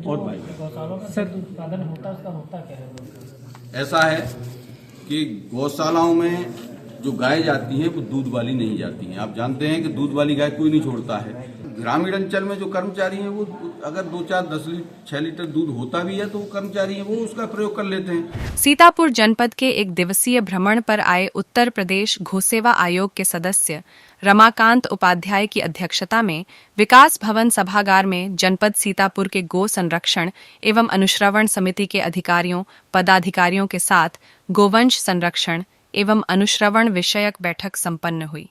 और भाई गौशालों में सर उत्पादन होता है, उसका होता क्या है? ऐसा है कि गौशालाओं में जो गाय जाती हैं वो दूध वाली नहीं जाती हैं। आप जानते हैं कि दूध वाली गाय कोई नहीं छोड़ता है। ग्रामीण अंचल में जो कर्मचारी हैं वो अगर 2, 4, 10 लीटर 6 लीटर दूध होता भी है तो वो कर्मचारी हैं वो उसका प्रयोग कर लेते हैं। सीतापुर जनपद के एक दिवसीय भ्रमण पर आए उत्तर प्रदेश गोसेवा आयोग के सदस्य रमाकांत उपाध्याय की अध्यक्षता में विकास भवन सभागार में जनपद सीतापुर के गो संरक्षण एवं अनुश्रवण समिति के अधिकारियों पदाधिकारियों के साथ गोवंश संरक्षण एवं अनुश्रवण विषयक बैठक संपन्न हुई।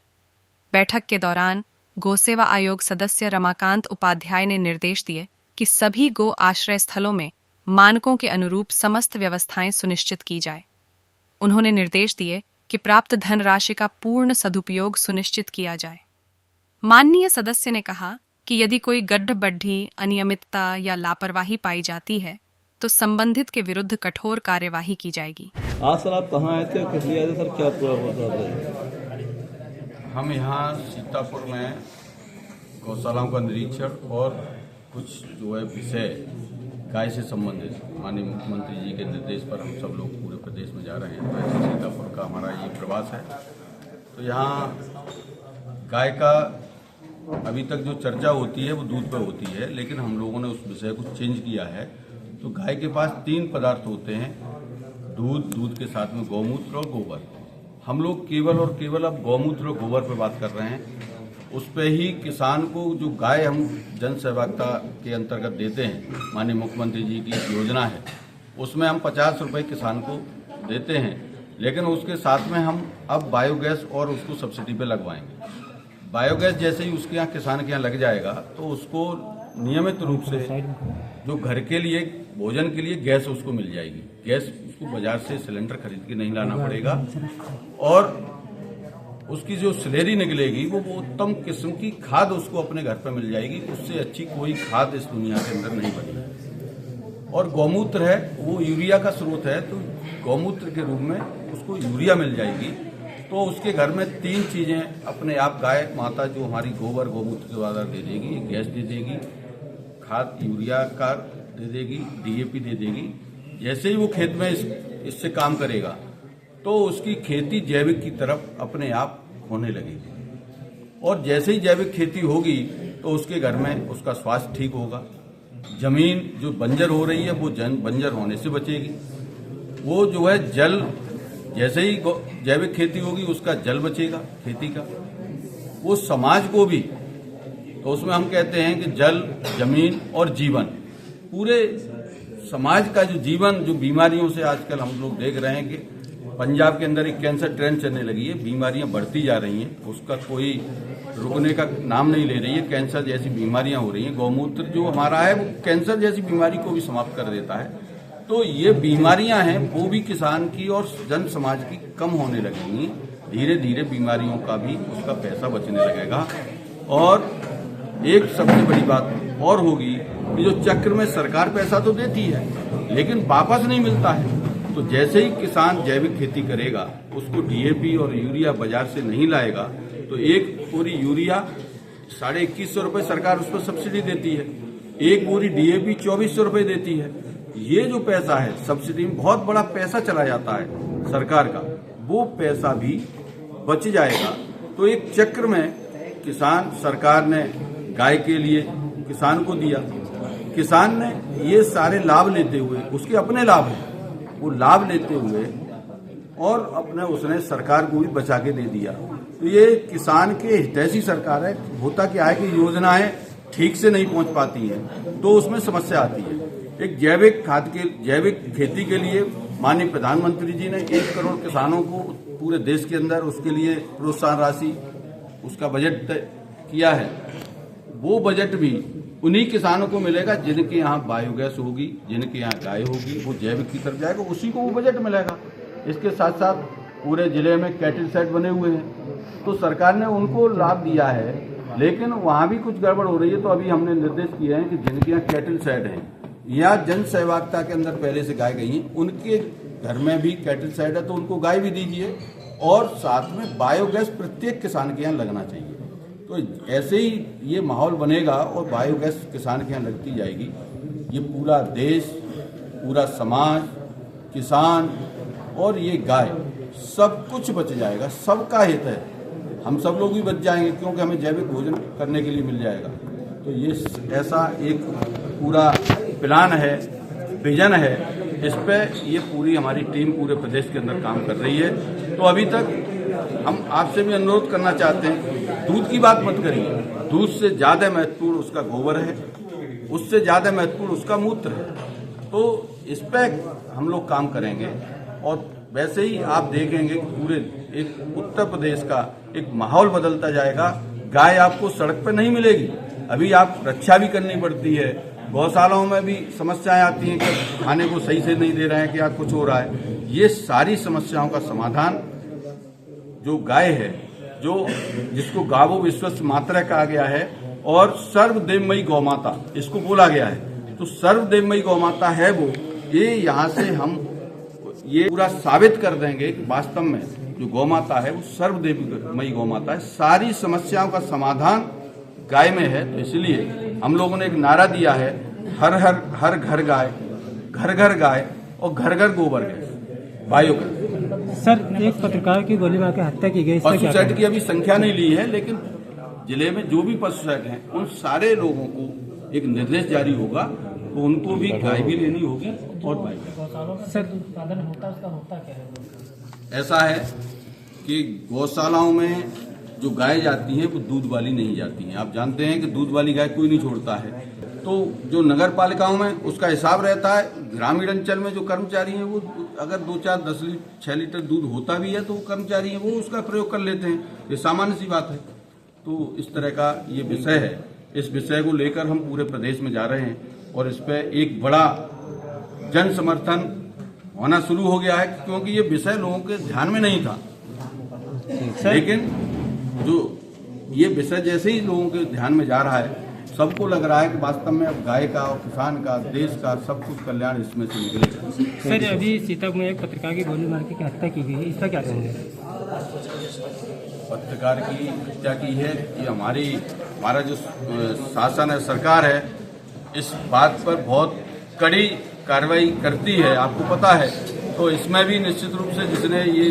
बैठक के दौरान गोसेवा आयोग सदस्य रमाकांत उपाध्याय ने निर्देश दिए कि सभी गो आश्रय स्थलों में मानकों के अनुरूप समस्त व्यवस्थाएं सुनिश्चित की जाए। उन्होंने निर्देश दिए कि प्राप्त धनराशि का पूर्ण सदुपयोग सुनिश्चित किया जाए। माननीय सदस्य ने कहा कि यदि कोई गड्ढबड्ढी, अनियमितता या लापरवाही पाई जाती है तो संबंधित के विरुद्ध कठोर कार्यवाही की जाएगी। आज सर आप कहाँ आए थे, किस लिए आए थे सर, क्या पूरा हुआ था? हम यहाँ सीतापुर में गौशालाओं का निरीक्षण और कुछ जो है विषय गाय से संबंधित माननीय मुख्यमंत्री जी के निर्देश पर हम सब लोग पूरे प्रदेश में जा रहे हैं। तो ऐसे सीतापुर का हमारा ये प्रवास है। तो यहाँ गाय का अभी तक जो चर्चा होती है वो दूध पर होती है, लेकिन हम लोगों ने उस विषय को चेंज किया है। तो गाय के पास 3 पदार्थ होते हैं, दूध के साथ में गौमूत्र और गोबर। हम लोग केवल और केवल अब गौमूत्र और गोबर पर बात कर रहे हैं। उस पे ही किसान को जो गाय हम जन सहभागिता के अंतर्गत देते हैं, माननीय मुख्यमंत्री जी की योजना है, उसमें हम 50 रुपये किसान को देते हैं, लेकिन उसके साथ में हम अब बायोगैस और उसको सब्सिडी पे लगवाएंगे। बायोगैस जैसे ही उसके यहाँ किसान के यहाँ लग जाएगा तो उसको नियमित रूप से जो घर के लिए भोजन के लिए गैस उसको मिल जाएगी। गैस उसको बाजार से सिलेंडर खरीद के नहीं लाना पड़ेगा और उसकी जो स्लेरी निकलेगी वो उत्तम किस्म की खाद उसको अपने घर पर मिल जाएगी। उससे अच्छी कोई खाद इस दुनिया के अंदर नहीं बनी। और गौमूत्र है वो यूरिया का स्रोत है, तो गौमूत्र के रूप में उसको यूरिया मिल जाएगी। तो उसके घर में 3 चीजें अपने आप गाय माता जो हमारी गोबर गौमूत्र के द्वारा दे देगी, गैस दे देगी, खाद यूरिया का दे देगी, डीएपी दे देगी। जैसे ही वो खेत में इससे काम करेगा तो उसकी खेती जैविक की तरफ अपने आप होने लगेगी। और जैसे ही जैविक खेती होगी तो उसके घर में उसका स्वास्थ्य ठीक होगा। जमीन जो बंजर हो रही है वो बंजर होने से बचेगी। वो जो है जल, जैसे ही जैविक खेती होगी उसका जल बचेगा खेती का। वो समाज को भी, तो उसमें हम कहते हैं कि जल, जमीन और जीवन, पूरे समाज का जो जीवन, जो बीमारियों से आजकल हम लोग देख रहे हैं कि पंजाब के अंदर एक कैंसर ट्रेंड चलने लगी है, बीमारियां बढ़ती जा रही हैं, उसका कोई रुकने का नाम नहीं ले रही है। कैंसर जैसी बीमारियां हो रही हैं। गौमूत्र जो हमारा है वो कैंसर जैसी बीमारी को भी समाप्त कर देता है। तो ये बीमारियां हैं वो भी किसान की और जन समाज की कम होने लगेंगी। धीरे धीरे बीमारियों का भी उसका पैसा बचने लगेगा। और एक सबसे बड़ी बात और होगी कि जो चक्र में सरकार पैसा तो देती है लेकिन वापस नहीं मिलता है। तो जैसे ही किसान जैविक खेती करेगा, उसको डीएपी और यूरिया बाजार से नहीं लाएगा, तो एक पूरी यूरिया 2150 रुपये सरकार उस पर सब्सिडी देती है, एक पूरी डीएपी 2400 रुपये देती है। ये जो पैसा है सब्सिडी में बहुत बड़ा पैसा चला जाता है सरकार का, वो पैसा भी बच जाएगा। तो एक चक्र में किसान, सरकार ने गाय के लिए किसान को दिया, किसान ने ये सारे लाभ लेते हुए, उसके अपने लाभ हैं, वो लाभ लेते हुए और अपने उसने सरकार को भी बचा के दे दिया। तो ये किसान के हितैषी सरकार है। होता क्या है कि योजनाएं ठीक से नहीं पहुंच पाती हैं तो उसमें समस्या आती है। एक जैविक खेती के लिए माननीय प्रधानमंत्री जी ने 1 करोड़ किसानों को पूरे देश के अंदर उसके लिए प्रोत्साहन राशि, उसका बजट तय किया है। वो बजट भी उन्हीं किसानों को मिलेगा जिनके यहाँ बायोगैस होगी, जिनके यहाँ गाय होगी, वो जैविक की तरफ जाएगा, उसी को वो बजट मिलेगा। इसके साथ साथ पूरे जिले में कैटल सेट बने हुए हैं तो सरकार ने उनको लाभ दिया है, लेकिन वहाँ भी कुछ गड़बड़ हो रही है। तो अभी हमने निर्देश किए हैं कि जिनके यहाँ कैटल सेट हैं या जन सहभागिता के अंदर पहले से गाय गई हैं, उनके घर में भी कैटल सेट है तो उनको गाय भी दीजिए और साथ में बायोगैस प्रत्येक किसान के यहाँ लगना चाहिए। तो ऐसे ही ये माहौल बनेगा और बायोगैस किसान के यहाँ लगती जाएगी ये पूरा देश, पूरा समाज, किसान और ये गाय सब कुछ बच जाएगा, सबका हित है। हम सब लोग भी बच जाएंगे क्योंकि हमें जैविक भोजन करने के लिए मिल जाएगा। तो ये ऐसा एक पूरा प्लान है, विजन है, इस पे ये पूरी हमारी टीम पूरे प्रदेश के अंदर काम कर रही है। तो अभी तक हम आपसे भी अनुरोध करना चाहते हैं, दूध की बात मत करिए। दूध से ज़्यादा महत्वपूर्ण उसका गोबर है, उससे ज़्यादा महत्वपूर्ण उसका मूत्र है। तो इस पर हम लोग काम करेंगे और वैसे ही आप देखेंगे कि पूरे एक उत्तर प्रदेश का एक माहौल बदलता जाएगा। गाय आपको सड़क पर नहीं मिलेगी, अभी आप रक्षा भी करनी पड़ती है। गौशालाओं में भी समस्याएं आती हैं कि खाने को सही से नहीं दे रहे हैं, क्या कुछ हो रहा है। ये सारी समस्याओं का समाधान जो गाय है, जो जिसको गावो विश्वस्य मातृ कहा गया है और सर्वदेवमयी गौमाता इसको बोला गया है, तो सर्वदेवमयी गौमाता है वो। ये यहाँ से हम ये पूरा साबित कर देंगे कि वास्तव में जो गौमाता है वो सर्वदेवमयी गौमाता है। सारी समस्याओं का समाधान गाय में है। तो इसलिए हम लोगों ने एक नारा दिया है, हर घर गाय, घर घर गाय और घर घर गोबर गैस, बायोगैस। सर, एक पत्रकार की गोली मार के हत्या की गई, पशु सेट की अभी संख्या नहीं ली है, लेकिन जिले में जो भी पशु सेट हैं उन सारे लोगों को एक निर्देश जारी होगा, तो उनको भी गाय भी लेनी होगी और बायोगैस। गौशालों में सर उत्पादन होता है, उसका होता क्या है? ऐसा है कि गौशालाओं में जो गाय जाती हैं वो दूध वाली नहीं जाती हैं। आप जानते हैं कि दूध वाली गाय कोई नहीं छोड़ता है। तो जो नगर पालिकाओं में उसका हिसाब रहता है, ग्रामीण अंचल में जो कर्मचारी हैं वो अगर 2, 4, 10 लीटर 6 लीटर दूध होता भी है तो वो कर्मचारी हैं वो उसका प्रयोग कर लेते हैं। ये सामान्य सी बात है। तो इस तरह का ये विषय है। इस विषय को लेकर हम पूरे प्रदेश में जा रहे हैं और इस पर एक बड़ा जन समर्थन होना शुरू हो गया है, क्योंकि ये विषय लोगों के ध्यान में नहीं था। लेकिन जो ये विषय जैसे ही लोगों के ध्यान में जा रहा है, सबको लग रहा है कि वास्तव में अब गाय का और किसान का, देश का सब कुछ कल्याण इसमें से निकलेगा। सर, अभी सीतापुर में एक पत्रकार की गोली मार के हत्या की गई, इसका क्या कहेंगे? पत्रकार की हत्या की है, ये हमारा जो शासन है, सरकार है, इस बात पर बहुत कड़ी कार्रवाई करती है, आपको पता है। तो इसमें भी निश्चित रूप से जिसने ये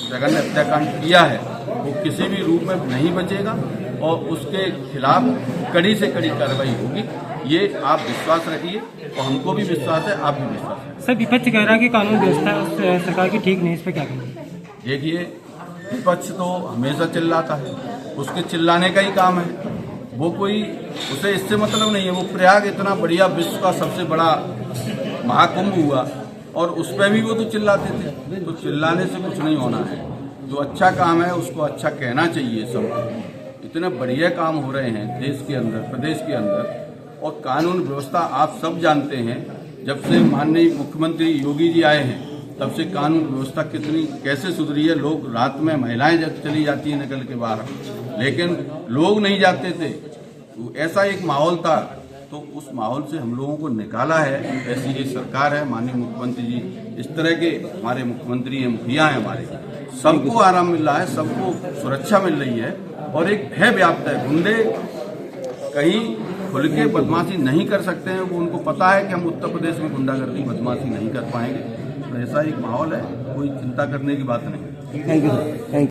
जघन्य हत्याकांड किया है वो किसी भी रूप में नहीं बचेगा और उसके खिलाफ कड़ी से कड़ी कार्रवाई होगी। ये आप विश्वास रखिए और हमको भी विश्वास है, आप भी विश्वास है। सर, विपक्ष कह रहा है कि कानून व्यवस्था सरकार की ठीक नहीं, इस पर क्या कहेंगे? देखिए, विपक्ष तो हमेशा चिल्लाता है, उसके चिल्लाने का ही काम है। वो कोई, उसे इससे मतलब नहीं है। वो प्रयाग इतना बढ़िया विश्व का सबसे बड़ा महाकुंभ हुआ और उस पर भी वो तो चिल्लाते थे। तो चिल्लाने से कुछ नहीं होना है। जो अच्छा काम है उसको अच्छा कहना चाहिए सबको। इतने बढ़िया काम हो रहे हैं देश के अंदर, प्रदेश के अंदर, और कानून व्यवस्था आप सब जानते हैं। जब से माननीय मुख्यमंत्री योगी जी आए हैं तब से कानून व्यवस्था कैसे सुधरी है। लोग रात में, महिलाएं जब चली जाती हैं निकल के बाहर, लेकिन लोग नहीं जाते थे। तो ऐसा एक माहौल था, तो उस माहौल से हम लोगों को निकाला है। ऐसी ये सरकार है, माननीय मुख्यमंत्री जी, इस तरह के हमारे मुख्यमंत्री हैं, मुखिया हैं हमारे, सबको आराम मिल रहा है, सबको सुरक्षा मिल रही है और एक भय व्याप्त है। गुंडे कहीं खुल के बदमाशी नहीं कर सकते हैं। वो उनको पता है कि हम उत्तर प्रदेश में गुंडागर्दी, बदमाशी नहीं कर पाएंगे। तो ऐसा एक माहौल है, कोई चिंता करने की बात नहीं। Thank you.